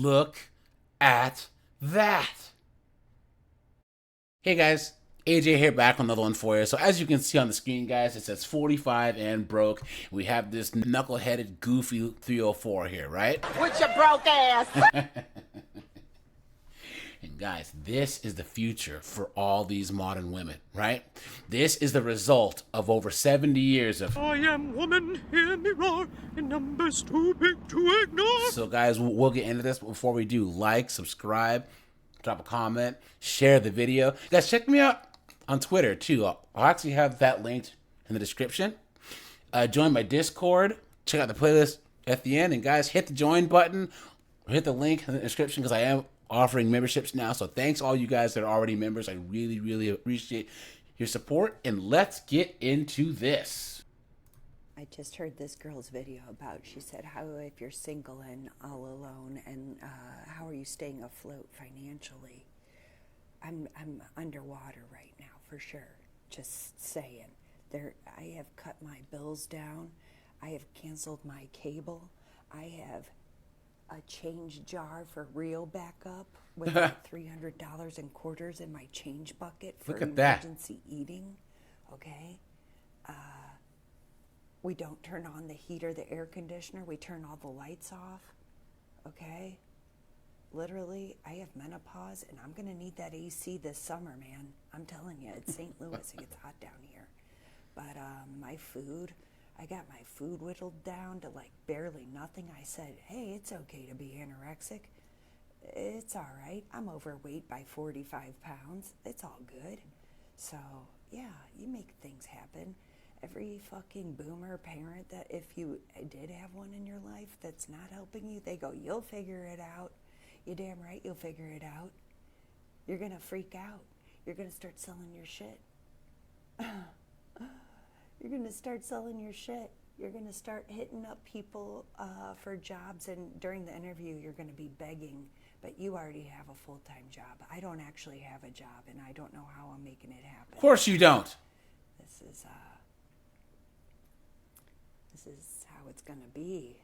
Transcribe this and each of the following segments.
Look at that. Hey guys, AJ here back with another one for you. So as you can see on the screen, guys, it says 45 and broke. We have this knuckleheaded, goofy 304 here, right? With your broke ass. And guys, this is the future for all these modern women, right? This is the result of over 70 years of I am woman, hear me roar, in numbers too big to ignore. So guys, we'll get into this, but before we do, like, subscribe, drop a comment, share the video. Guys, check me out on Twitter too. I'll actually have that linked in the description. Join my Discord. Check out the playlist at the end. And guys, hit the join button. Or hit the link in the description because I am offering memberships now. So thanks all you guys that are already members. I really, really appreciate your support. And let's get into this. I just heard this girl's video about, she said, how if you're single and all alone, and how are you staying afloat financially? I'm underwater right now, for sure. Just saying. I have cut my bills down. I have canceled my cable. I have a change jar for real backup with like $300 in quarters in my change bucket for Look at that. emergency eating. Okay? We don't turn on the heater, the air conditioner. We turn all the lights off. Okay? Literally, I have menopause, and I'm going to need that AC this summer, man. I'm telling you, it's St. Louis. It gets hot down here. But my food, I got my food whittled down to like barely nothing. I said, hey, it's okay to be anorexic. It's all right. I'm overweight by 45 pounds. It's all good. So, yeah, you make things happen. Every fucking boomer parent that if you did have one in your life that's not helping you, they go, you'll figure it out. You're damn right you'll figure it out. You're going to freak out. You're going to start selling your shit. You're going to start selling your shit. You're going to start hitting up people for jobs, and during the interview you're going to be begging, but you already have a full-time job. I don't actually have a job, and I don't know how I'm making it happen. Of course you don't. This is how it's going to be,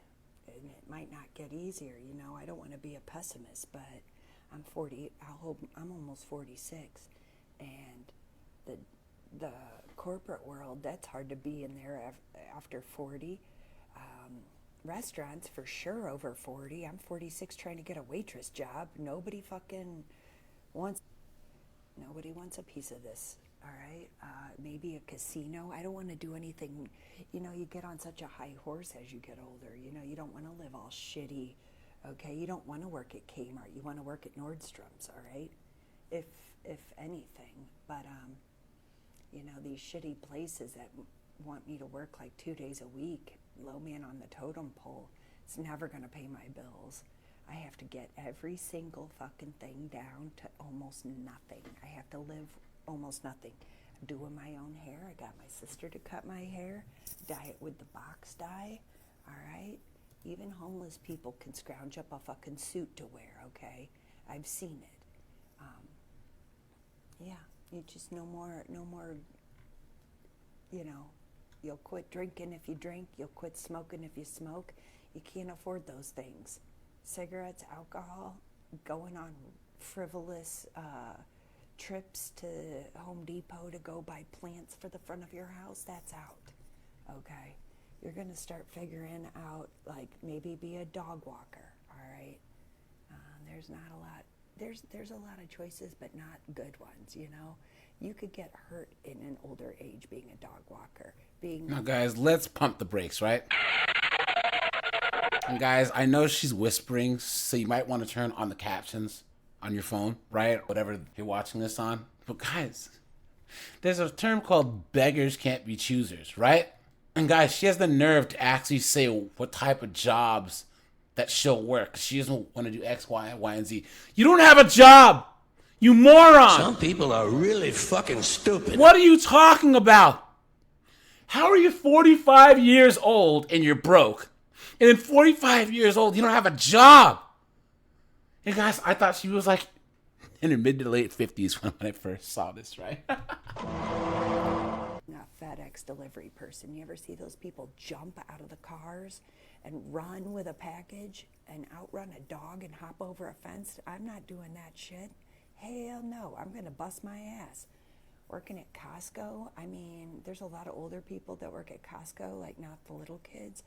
and it might not get easier. You know, I don't want to be a pessimist, but I'm 40. I'm almost 46, and the corporate world, that's hard to be in there after 40. Restaurants for sure over 40. I'm 46 trying to get a waitress job. Nobody wants a piece of this. All right, maybe a casino. I don't want to do anything. You know, you get on such a high horse as you get older. You know, you don't want to live all shitty. Okay, you don't want to work at Kmart. You want to work at Nordstrom's. All right, if anything. But you know, these shitty places that want me to work like 2 days a week, low man on the totem pole. It's never gonna pay my bills. I have to get every single fucking thing down to almost nothing. I have to live almost nothing. I'm doing my own hair. I got my sister to cut my hair, dye it with the box dye. All right? Even homeless people can scrounge up a fucking suit to wear, okay? I've seen it. Yeah, you just no more, you know, you'll quit drinking if you drink, you'll quit smoking if you smoke. You can't afford those things. Cigarettes, alcohol, going on frivolous trips to Home Depot to go buy plants for the front of your house, that's out. Okay? You're going to start figuring out, like, maybe be a dog walker, all right? There's not a lot. There's a lot of choices, but not good ones, you know? You could get hurt in an older age being a dog walker. Now, guys, let's pump the brakes, right? And guys, I know she's whispering, so you might want to turn on the captions on your phone, right? Whatever you're watching this on. But guys, there's a term called beggars can't be choosers, right? And guys, she has the nerve to actually say what type of jobs that she'll work. She doesn't want to do X, Y, and Z. You don't have a job, you moron! Some people are really fucking stupid. What are you talking about? How are you 45 years old and you're broke? And then 45 years old, you don't have a job. And guys, I thought she was like in her mid to late 50s when I first saw this, right? Not FedEx delivery person. You ever see those people jump out of the cars and run with a package and outrun a dog and hop over a fence. I'm not doing that shit. Hell no, I'm going to bust my ass. Working at Costco, I mean, there's a lot of older people that work at Costco, like not the little kids.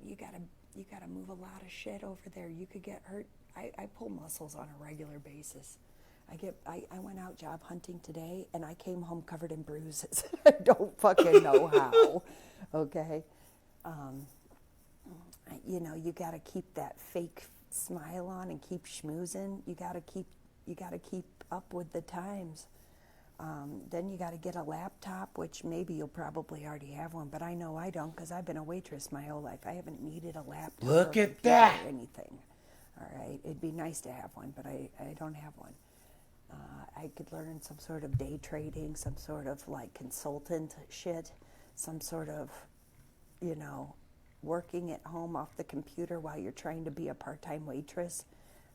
You gotta move a lot of shit over there. You could get hurt. I pull muscles on a regular basis. I went out job hunting today and I came home covered in bruises. I don't fucking know how. Okay. You know, you gotta keep that fake smile on and keep schmoozing. You gotta keep up with the times. Then you got to get a laptop, which maybe you'll probably already have one, but I know I don't because I've been a waitress my whole life. I haven't needed a laptop Look or at that. or anything. All right, it'd be nice to have one, but I don't have one. I could learn some sort of day trading, some sort of like consultant shit, some sort of, you know, working at home off the computer while you're trying to be a part-time waitress.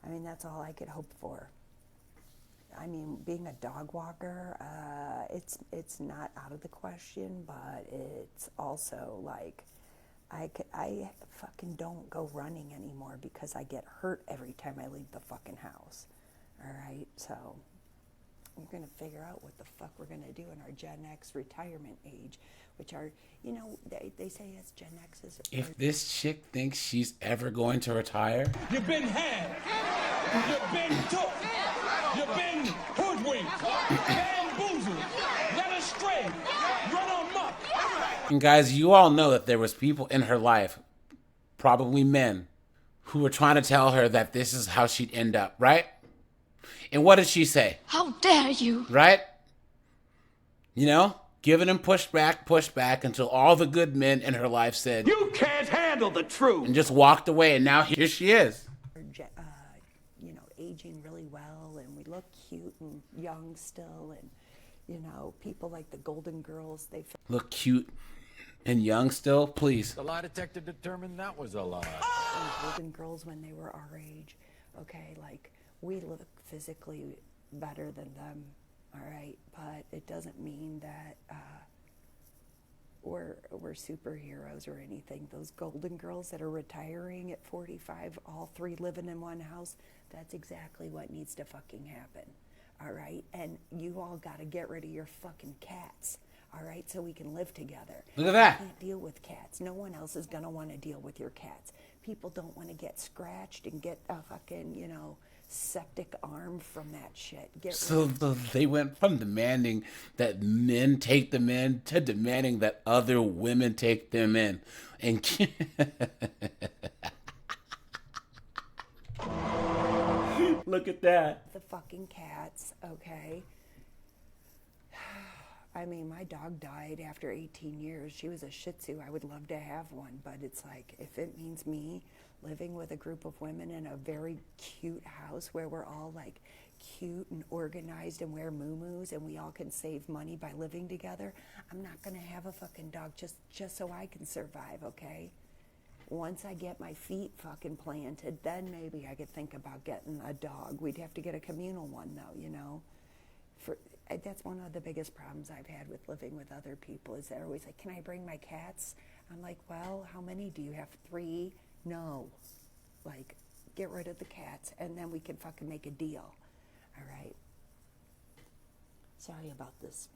I mean, that's all I could hope for. I mean, being a dog walker, it's not out of the question, but it's also like I fucking don't go running anymore because I get hurt every time I leave the fucking house. All right, so we're gonna figure out what the fuck we're gonna do in our Gen X retirement age, which are, you know, they say it's Gen X's. If this chick thinks she's ever going to retire, You've been had. You've been took. You've been hoodwinked. Bamboozled. Led astray. Run amok. and guys, you all know that there was people in her life, probably men, who were trying to tell her that this is how she'd end up, right? And what did she say? How dare you? Right? You know, giving him pushback until all the good men in her life said, You can't handle the truth. and just walked away. And now here she is. You know, aging really well, and we look cute and young still, and you know, people like the Golden Girls, they Look cute and young still, please. The lie detector determined that was a lie. Golden Girls when they were our age. Okay, like we look physically better than them, all right, but it doesn't mean that we're superheroes or anything. Those Golden Girls that are retiring at 45, all three living in one house, that's exactly what needs to fucking happen, all right? And you all got to get rid of your fucking cats, all right, so we can live together. Look at that. You can't deal with cats. No one else is going to want to deal with your cats. People don't want to get scratched and get a fucking, you know, septic arm from that shit. So they went from demanding that men take them in to demanding that other women take them in. And look at that. The fucking cats, okay? I mean, my dog died after 18 years. She was a Shih Tzu. I would love to have one, but it's like, if it means me living with a group of women in a very cute house where we're all like cute and organized and wear muumuus and we all can save money by living together, I'm not gonna have a fucking dog just so I can survive, okay? Once I get my feet fucking planted, then maybe I could think about getting a dog. We'd have to get a communal one though, you know? That's one of the biggest problems I've had with living with other people is they're always like, can I bring my cats? I'm like, well, how many do you have? 3? No. Like, get rid of the cats and then we can fucking make a deal. All right. Sorry about this.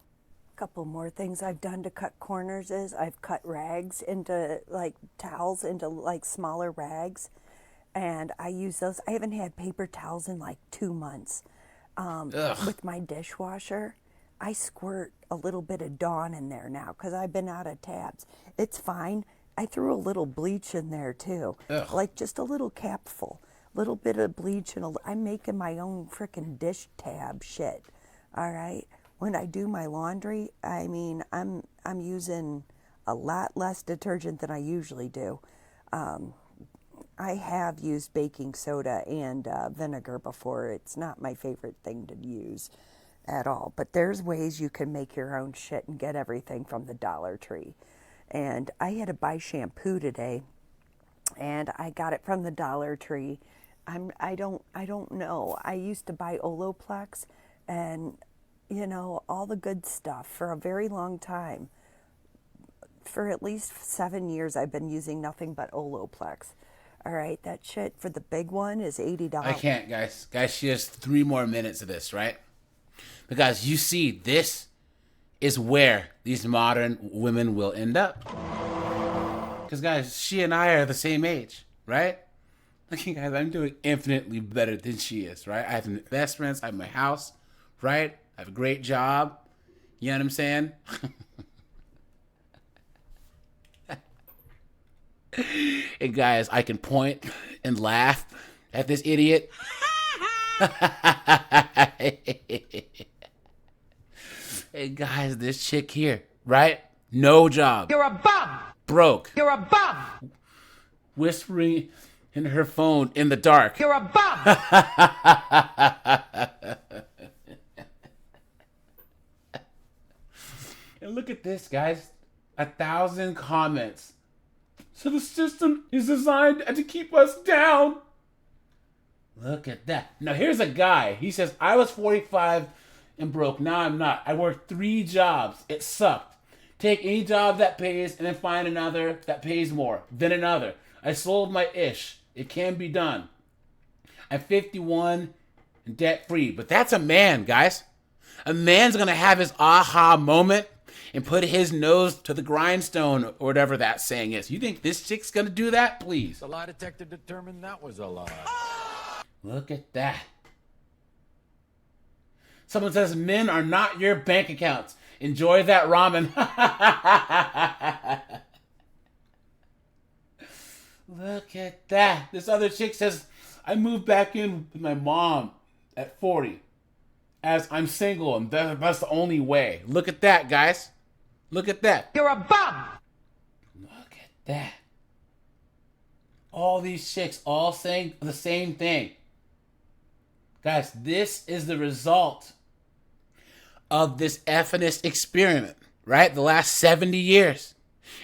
A couple more things I've done to cut corners is I've cut rags into, like, towels into, like, smaller rags. And I use those. I haven't had paper towels in, like, 2 months. With my dishwasher, I squirt a little bit of Dawn in there now because I've been out of tabs. It's fine. I threw a little bleach in there too. Ugh. Like just a little capful. Little bit of bleach and I'm making my own frickin' dish tab shit. All right? When I do my laundry, I mean, I'm using a lot less detergent than I usually do. I have used baking soda and vinegar before. It's not my favorite thing to use at all. But there's ways you can make your own shit and get everything from the Dollar Tree. And I had to buy shampoo today, and I got it from the Dollar Tree. I don't know. I used to buy Olaplex and, you know, all the good stuff for a very long time. for at least 7 years, I've been using nothing but Olaplex. All right, that shit for the big one is $80. I can't, guys. Guys, she has 3 more minutes of this, right? Because you see, this is where these modern women will end up. Because, guys, she and I are the same age, right? Look, guys, I'm doing infinitely better than she is, right? I have investments, I have my house, right? I have a great job. You know what I'm saying? And, guys, I can point and laugh at this idiot. Hey, guys, this chick here, right? No job. You're a bum. Broke. You're a bum. Whispering in her phone in the dark. You're a bum. And look at this, guys. 1,000 comments. So the system is designed to keep us down. Look at that. Now here's a guy. He says, I was 45 and broke. Now I'm not. I worked 3 jobs. It sucked. Take any job that pays and then find another that pays more. Then another. I sold my ish. It can be done. I'm 51 and debt free. But that's a man, guys. A man's going to have his aha moment and put his nose to the grindstone or whatever that saying is. You think this chick's going to do that? Please. The lie detector determined that was a lie. Look at that. Someone says men are not your bank accounts. Enjoy that ramen. Look at that. This other chick says, I moved back in with my mom at 40 as I'm single and that's the only way. Look at that, guys. Look at that. You're a bum. Look at that. All these chicks all saying the same thing. Guys, this is the result of this effing experiment, right? The last 70 years.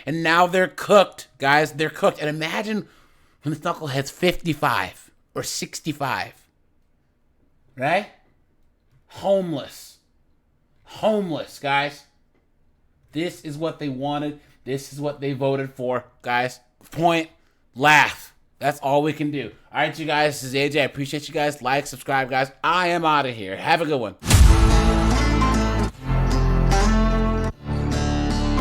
And now they're cooked, guys. They're cooked. And imagine when the knucklehead's 55 or 65, right? Homeless. Homeless, guys. This is what they wanted. This is what they voted for, guys. Point, laugh. That's all we can do. All right, you guys, this is AJ. I appreciate you guys. Like, subscribe, guys. I am out of here. Have a good one.